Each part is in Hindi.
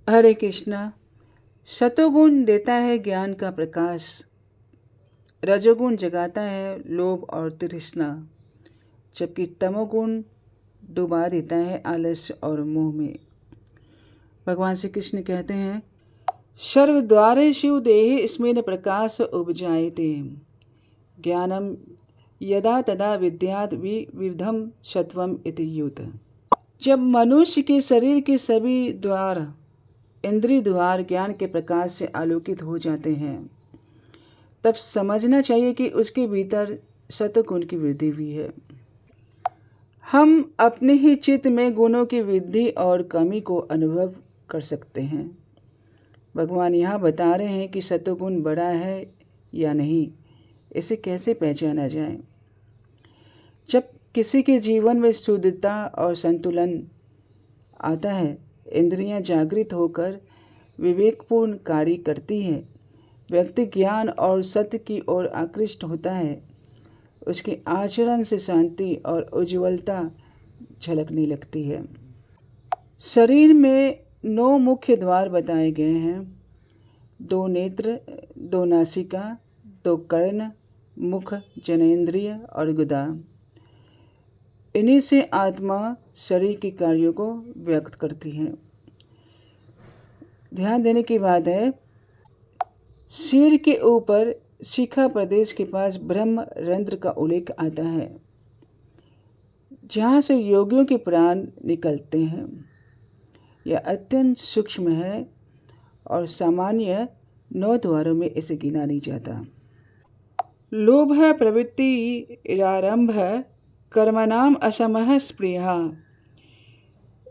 हरे कृष्णा। सतोगुण देता है ज्ञान का प्रकाश, रजोगुण जगाता है लोभ और तृष्णा, जबकि तमोगुण डुबा देता है आलस्य और मोह में। भगवान श्री कृष्ण कहते हैं, सर्वद्वारे शिव देहि स्मेन प्रकाश उपजायते, ज्ञानम यदा तदा विद्यात् विविधम सत्वम इति युत। जब मनुष्य के शरीर के सभी द्वार, इंद्रिय द्वार ज्ञान के प्रकाश से आलोकित हो जाते हैं, तब समझना चाहिए कि उसके भीतर सतोगुण की वृद्धि हुई है। हम अपने ही चित्त में गुणों की वृद्धि और कमी को अनुभव कर सकते हैं। भगवान यहाँ बता रहे हैं कि सतोगुण बड़ा है या नहीं, इसे कैसे पहचाना जाए। जब किसी के जीवन में शुद्धता और संतुलन आता है, इंद्रियां जागृत होकर विवेकपूर्ण कार्य करती हैं, व्यक्ति ज्ञान और सत्य की ओर आकृष्ट होता है, उसके आचरण से शांति और उज्ज्वलता झलकने लगती है। शरीर में 9 मुख्य द्वार बताए गए हैं, 2 नेत्र, 2 नासिका, 2 कर्ण, मुख, जनेंद्रिय और गुदा। इन्हीं से आत्मा शरीर के कार्यों को व्यक्त करती है। ध्यान देने की बात है, सिर के ऊपर शिखा प्रदेश के पास ब्रह्म रंध्र का उल्लेख आता है, जहाँ से योगियों के प्राण निकलते हैं। यह अत्यंत सूक्ष्म है और सामान्य 9 द्वारों में इसे गिना नहीं जाता। लोभ प्रवृत्ति आरंभ कर्मणाम असमः स्पृहा,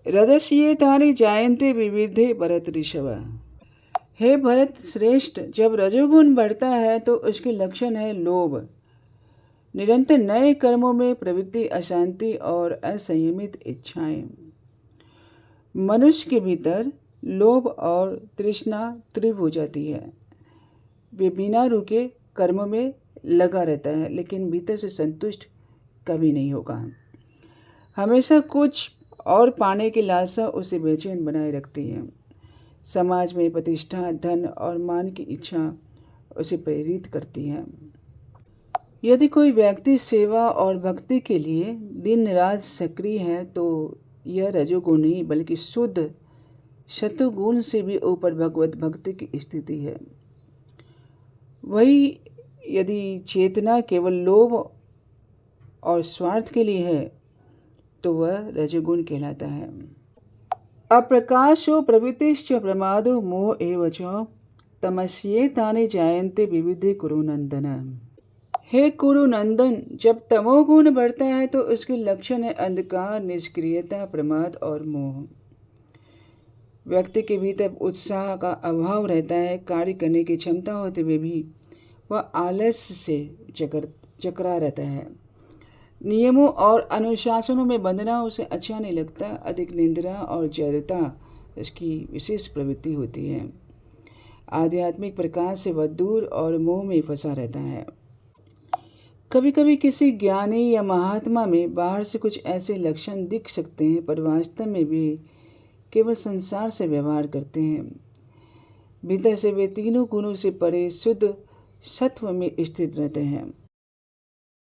रजस्येतानि जायन्ते विविधे भरत ऋषभ। हे भरत श्रेष्ठ, जब रजोगुण बढ़ता है तो उसके लक्षण है लोभ, निरंतर नए कर्मों में प्रवृत्ति, अशांति और असंयमित इच्छाएं। मनुष्य के भीतर लोभ और तृष्णा तीव्र हो जाती है। वे बिना रुके कर्मों में लगा रहता है, लेकिन भीतर से संतुष्ट कभी नहीं होगा। हमेशा कुछ और पाने की लालसा उसे बेचैन बनाए रखती है। समाज में प्रतिष्ठा, धन और मान की इच्छा उसे प्रेरित करती है। यदि कोई व्यक्ति सेवा और भक्ति के लिए दिन रात सक्रिय है, तो यह रजोगुण नहीं बल्कि शुद्ध सतोगुण से भी ऊपर भगवत भक्ति की स्थिति है। वही यदि चेतना केवल लोभ और स्वार्थ के लिए है, तो वह रजोगुण कहलाता है। अप्रकाशो प्रवृत्तिश्च प्रमादो मोह एव च, तमस्येतानि जायन्ते विविधे कुरुनंदन। हे कुरुनंदन, जब तमोगुण बढ़ता है तो उसके लक्षण है अंधकार, निष्क्रियता, प्रमाद और मोह। व्यक्ति के भीतर उत्साह का अभाव रहता है। कार्य करने की क्षमता होते हुए भी वह आलस्य से जकड़ा रहता है। नियमों और अनुशासनों में बंधना उसे अच्छा नहीं लगता। अधिक निंद्रा और जड़ता इसकी विशेष प्रवृत्ति होती है। आध्यात्मिक प्रकाश से वह दूर और मोह में फंसा रहता है। कभी कभी किसी ज्ञानी या महात्मा में बाहर से कुछ ऐसे लक्षण दिख सकते हैं, पर वास्तव में वे केवल संसार से व्यवहार करते हैं। भीतर से वे तीनों गुणों से परे शुद्ध सत्व में स्थित रहते हैं।